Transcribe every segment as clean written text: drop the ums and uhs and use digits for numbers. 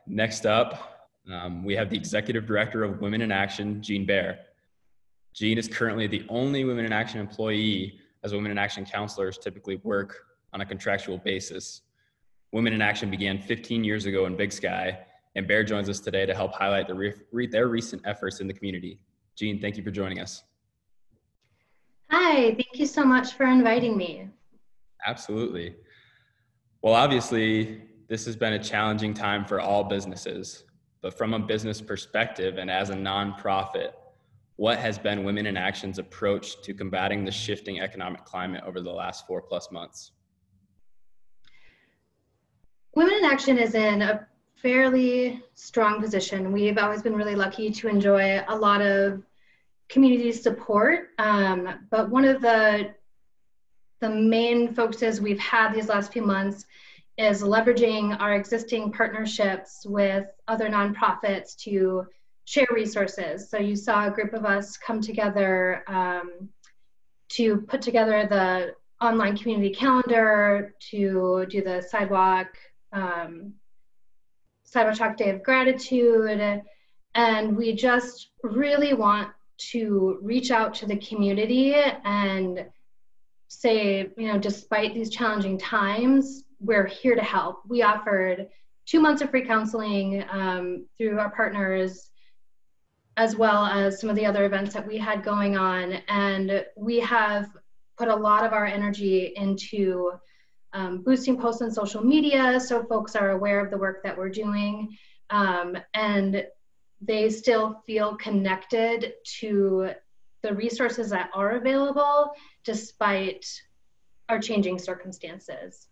Next up, we have the Executive Director of Women in Action, Behr. Jean is currently the only Women in Action employee, as Women in Action counselors typically work on a contractual basis. Women in Action began 15 years ago in Big Sky, and Behr joins us today to help highlight their recent efforts in the community. Jean, thank you for joining us. Hi, thank you so much for inviting me. Absolutely. Well, obviously, this has been a challenging time for all businesses, but from a business perspective and as a nonprofit, what has been Women in Action's approach to combating the shifting economic climate over the last 4+ months? Women in Action is in a fairly strong position. We've always been really lucky to enjoy a lot of community support, but one of the main focuses we've had these last few months is leveraging our existing partnerships with other nonprofits to share resources. So you saw a group of us come together to put together the online community calendar, to do the Sidewalk Chalk Day of Gratitude, and we just really want to reach out to the community and say, despite these challenging times, we're here to help. We offered 2 months of free counseling through our partners, as well as some of the other events that we had going on. And we have put a lot of our energy into boosting posts on social media so folks are aware of the work that we're doing. And they still feel connected to the resources that are available despite our changing circumstances.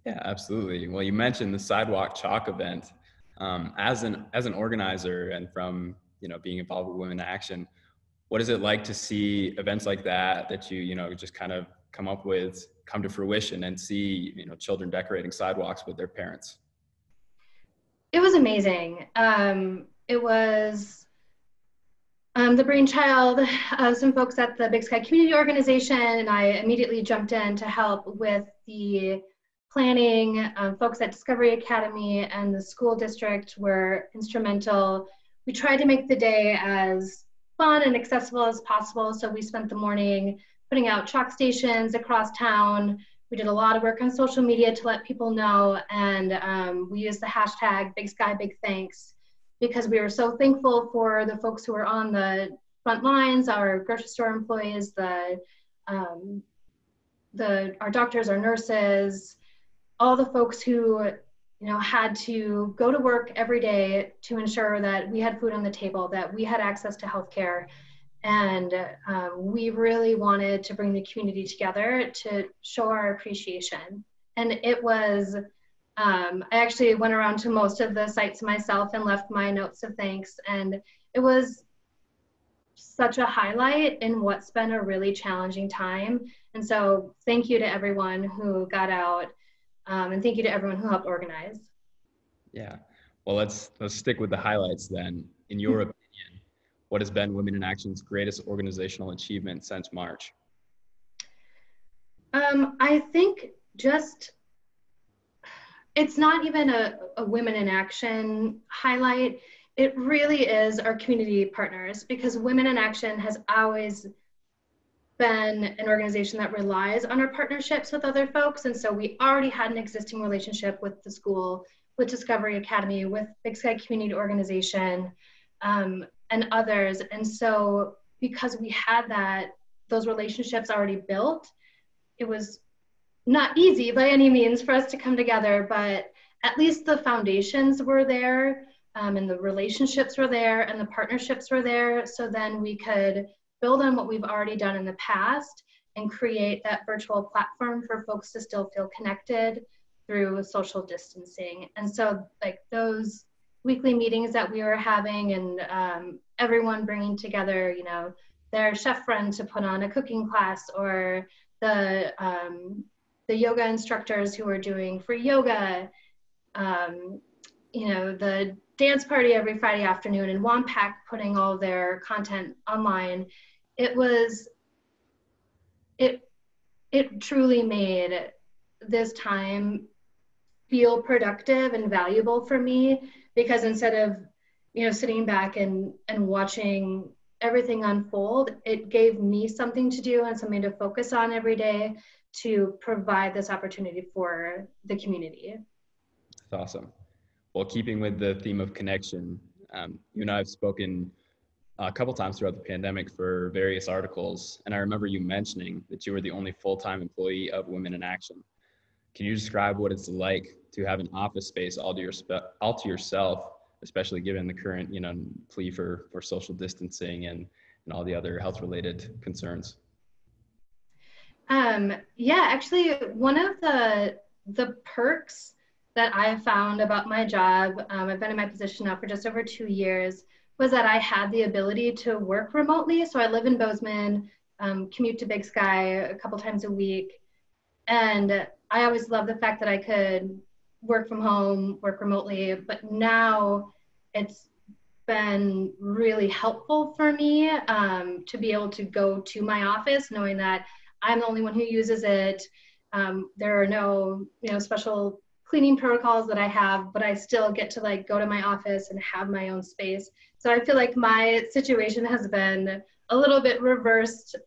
Yeah, absolutely. Well, you mentioned the Sidewalk Chalk event. As an organizer and from being involved with Women in Action, what is it like to see events like that you just kind of come to fruition and see children decorating sidewalks with their parents? It was amazing. It was the brainchild of some folks at the Big Sky Community Organization, and I immediately jumped in to help with the planning. Folks at Discovery Academy and the school district were instrumental. We tried to make the day as fun and accessible as possible, so we spent the morning putting out chalk stations across town. We did a lot of work on social media to let people know, and we used the hashtag Big Sky Big Thanks, because we were so thankful for the folks who were on the front lines, our grocery store employees, our doctors, our nurses, all the folks who had to go to work every day to ensure that we had food on the table, that we had access to healthcare. And we really wanted to bring the community together to show our appreciation. And it was, I actually went around to most of the sites myself and left my notes of thanks. And it was such a highlight in what's been a really challenging time. And so thank you to everyone who got out, and thank you to everyone who helped organize. Yeah, well, let's stick with the highlights then. In your opinion, what has been Women in Action's greatest organizational achievement since March? I think it's not even a Women in Action highlight. It really is our community partners, because Women in Action has always been an organization that relies on our partnerships with other folks. And so we already had an existing relationship with the school, with Discovery Academy, with Big Sky Community Organization, and others. And so because we had those relationships already built, it was not easy by any means for us to come together, but at least the foundations were there, and the relationships were there, and the partnerships were there. So then we could build on what we've already done in the past and create that virtual platform for folks to still feel connected through social distancing. And so those weekly meetings that we were having, and everyone bringing together, their chef friend to put on a cooking class, or the yoga instructors who were doing free yoga, the dance party every Friday afternoon, and Wampak putting all their content online. It truly made this time feel productive and valuable for me, because instead of, sitting back and watching everything unfold, it gave me something to do and something to focus on every day to provide this opportunity for the community. That's awesome. Well, keeping with the theme of connection, you and I have spoken a couple times throughout the pandemic for various articles, and I remember you mentioning that you were the only full-time employee of Women in Action. Can you describe what it's like to have an office space all to yourself, especially given the current, plea for social distancing and all the other health-related concerns? Yeah, actually, one of the perks that I found about my job, I've been in my position now for just over 2 years, was that I had the ability to work remotely. So I live in Bozeman, commute to Big Sky a couple times a week. And I always loved the fact that I could work from home, work remotely, but now it's been really helpful for me to be able to go to my office knowing that I'm the only one who uses it. There are no, special cleaning protocols that I have, but I still get to go to my office and have my own space. So I feel like my situation has been a little bit reversed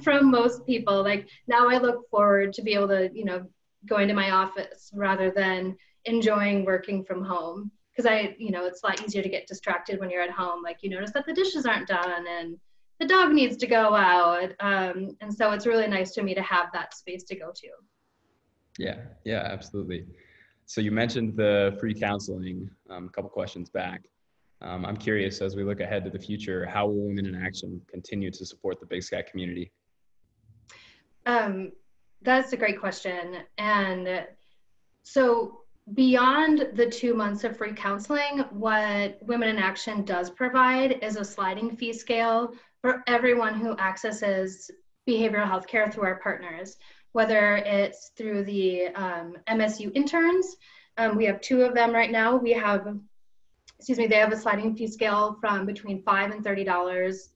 from most people. Like now I look forward to be able to, going to my office rather than enjoying working from home. Because it's a lot easier to get distracted when you're at home. Like you notice that the dishes aren't done and the dog needs to go out. And so it's really nice to me to have that space to go to. Yeah, absolutely. So you mentioned the free counseling a couple questions back. I'm curious, as we look ahead to the future, how will Women in Action continue to support the Big Sky community? That's a great question. And so beyond the 2 months of free counseling, what Women in Action does provide is a sliding fee scale for everyone who accesses behavioral health care through our partners, whether it's through the MSU interns. We have 2 of them right now. They have a sliding fee scale from between $5 and $30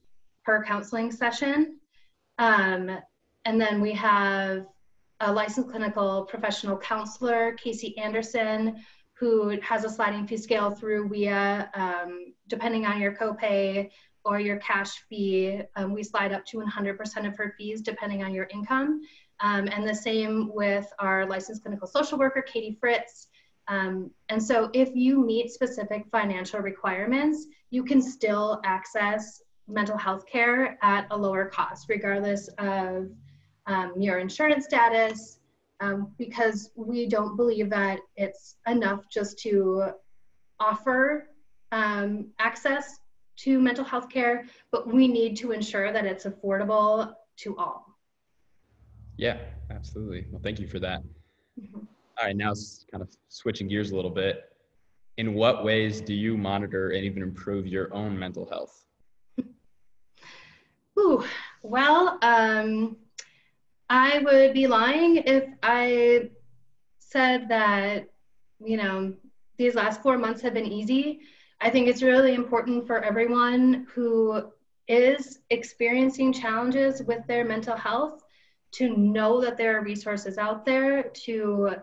per counseling session. And then we have a licensed clinical professional counselor, Casey Anderson, who has a sliding fee scale through WIA, depending on your copay or your cash fee. We slide up to 100% of her fees, depending on your income. And the same with our licensed clinical social worker, Katie Fritz. And so if you meet specific financial requirements, you can still access mental health care at a lower cost, regardless of your insurance status, because we don't believe that it's enough just to offer access to mental health care, but we need to ensure that it's affordable to all. Yeah, absolutely. Well, thank you for that. Mm-hmm. All right, now it's kind of switching gears a little bit. In what ways do you monitor and even improve your own mental health? Well, I would be lying if I said that, these last 4 months have been easy. I think it's really important for everyone who is experiencing challenges with their mental health to know that there are resources out there, to,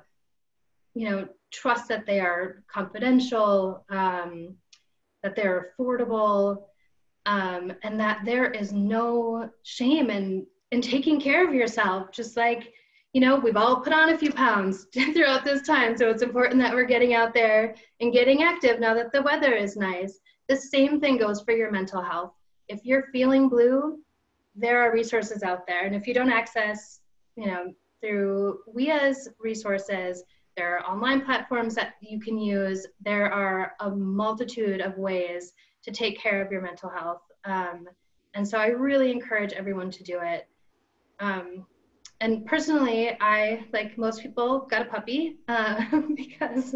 trust that they are confidential, that they're affordable, and that there is no shame in taking care of yourself. Just like, we've all put on a few pounds throughout this time. So it's important that we're getting out there and getting active now that the weather is nice. The same thing goes for your mental health. If you're feeling blue, there are resources out there. And if you don't access, through WIA's resources, there are online platforms that you can use. There are a multitude of ways to take care of your mental health. And so I really encourage everyone to do it. And personally, I, like most people, got a puppy because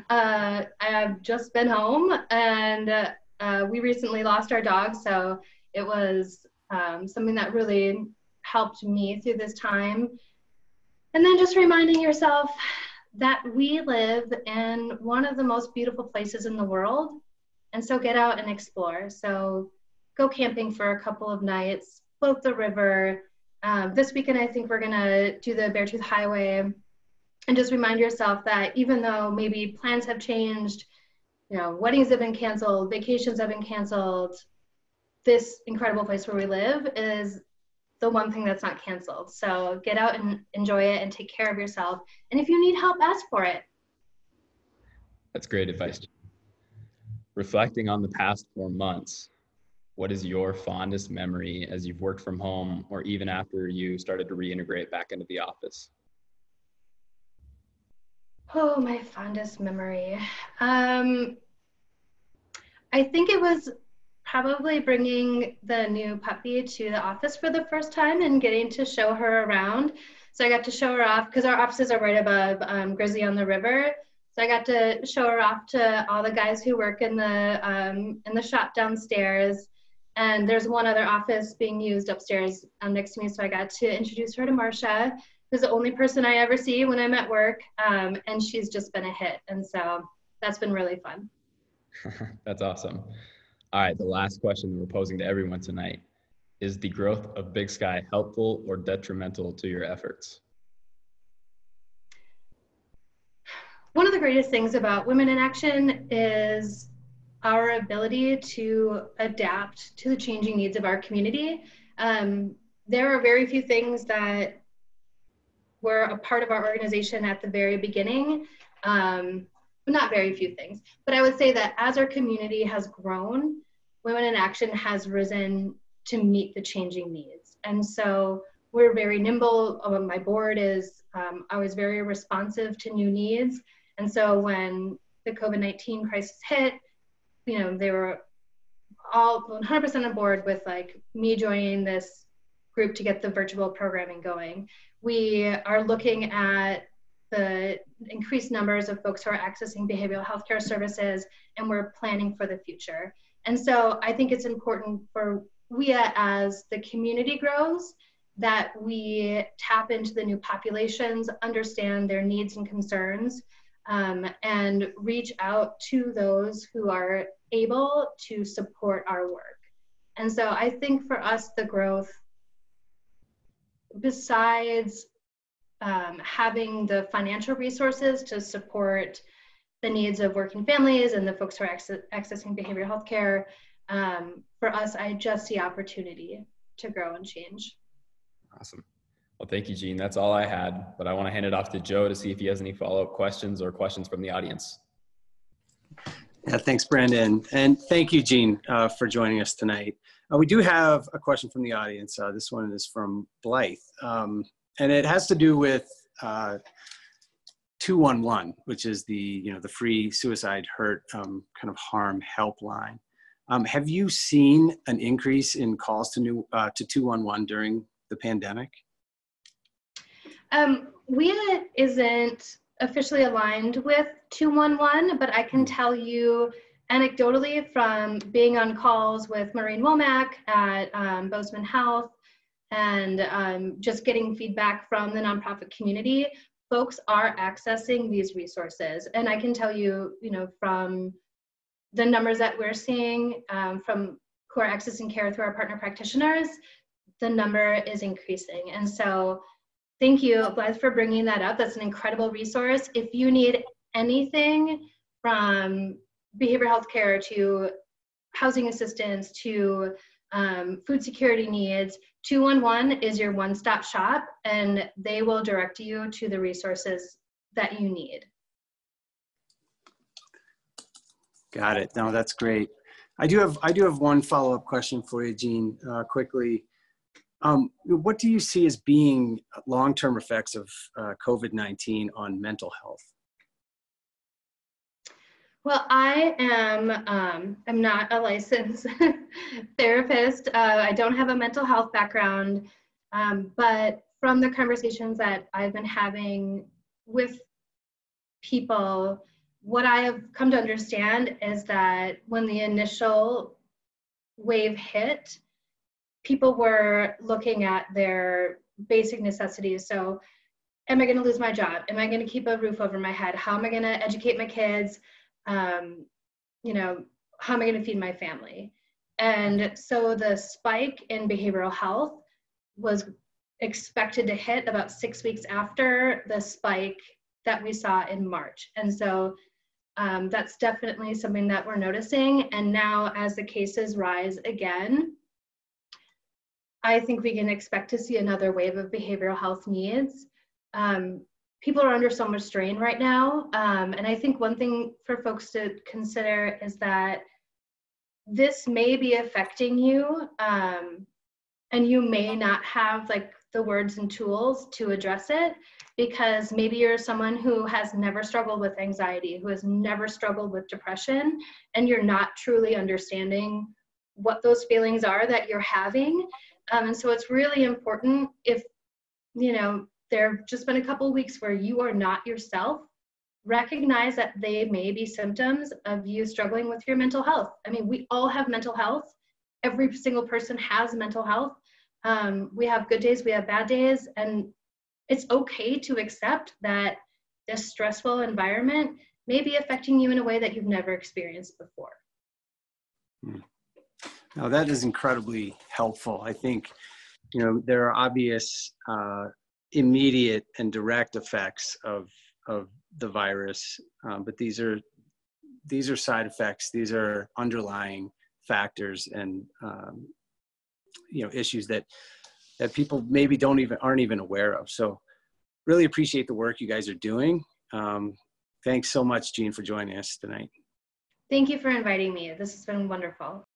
I have just been home, and we recently lost our dog. So it was something that really helped me through this time. And then just reminding yourself that we live in one of the most beautiful places in the world. And so get out and explore. So go camping for a couple of nights, float the river. This weekend, I think we're gonna do the Beartooth Highway And just remind yourself that even though maybe plans have changed, weddings have been canceled, vacations have been canceled, this incredible place where we live is the one thing that's not canceled. So get out and enjoy it and take care of yourself. And if you need help, ask for it. That's great advice. Reflecting on the past 4 months, what is your fondest memory as you've worked from home or even after you started to reintegrate back into the office? Oh, my fondest memory. I think it was probably bringing the new puppy to the office for the first time and getting to show her around. So I got to show her off because our offices are right above Grizzly on the River. So I got to show her off to all the guys who work in the shop downstairs. And there's one other office being used upstairs next to me. So I got to introduce her to Marcia, who's the only person I ever see when I'm at work. And she's just been a hit. And so that's been really fun. That's awesome. All right, the last question that we're posing to everyone tonight. Is the growth of Big Sky helpful or detrimental to your efforts? One of the greatest things about Women in Action is our ability to adapt to the changing needs of our community. There are very few things that were a part of our organization at the very beginning. Not very few things, but I would say that as our community has grown, Women in Action has risen to meet the changing needs. And so we're very nimble. My board is always very responsive to new needs. And so when the COVID-19 crisis hit, they were all 100% on board with me joining this group to get the virtual programming going. We are looking at the increased numbers of folks who are accessing behavioral healthcare services, and we're planning for the future. And so I think it's important for WIA, as the community grows, that we tap into the new populations, understand their needs and concerns, and reach out to those who are able to support our work. And so I think for us, the growth, besides having the financial resources to support the needs of working families and the folks who are accessing behavioral health care, for us, I just see opportunity to grow and change. Awesome. Well, thank you, Jean. That's all I had, but I want to hand it off to Joe to see if he has any follow-up questions or questions from the audience. Yeah, thanks, Brandon. And thank you, Jean, for joining us tonight. We do have a question from the audience. This one is from Blythe. And it has to do with 211, which is the free suicide, hurt, kind of harm helpline. Have you seen an increase in calls to 211 during the pandemic? WIA isn't officially aligned with 211, but I can tell you anecdotally from being on calls with Maureen Womack at Bozeman Health, and just getting feedback from the nonprofit community, folks are accessing these resources. And I can tell you, from the numbers that we're seeing from who are accessing care through our partner practitioners, the number is increasing. And so thank you, Blythe, for bringing that up. That's an incredible resource. If you need anything from behavioral health care to housing assistance to food security needs, 211 is your one-stop shop, and they will direct you to the resources that you need. Got it. No, that's great. I do have one follow-up question for you, Jean, quickly. What do you see as being long-term effects of COVID-19 on mental health? Well, I am I'm not a licensed therapist. I don't have a mental health background, but from the conversations that I've been having with people, what I have come to understand is that when the initial wave hit, people were looking at their basic necessities. So, am I going to lose my job? Am I going to keep a roof over my head? How am I going to educate my kids? How am I going to feed my family? And so the spike in behavioral health was expected to hit about 6 weeks after the spike that we saw in March. And so that's definitely something that we're noticing. And now as the cases rise again, I think we can expect to see another wave of behavioral health needs. People are under so much strain right now. And I think one thing for folks to consider is that this may be affecting you, and you may not have like the words and tools to address it, because maybe you're someone who has never struggled with anxiety, who has never struggled with depression, and you're not truly understanding what those feelings are that you're having. And so it's really important, if, you know, there have just been a couple of weeks where you are not yourself, recognize that they may be symptoms of you struggling with your mental health. I mean, we all have mental health. Every single person has mental health. We have good days, we have bad days, and it's okay to accept that this stressful environment may be affecting you in a way that you've never experienced before. Now that is incredibly helpful. I think, you know, there are obvious immediate and direct effects of the virus, but these are side effects. These are underlying factors and you know, issues that people maybe aren't even aware of. So really appreciate the work you guys are doing. Thanks so much, Jean, for joining us tonight. Thank you for inviting me. This has been wonderful.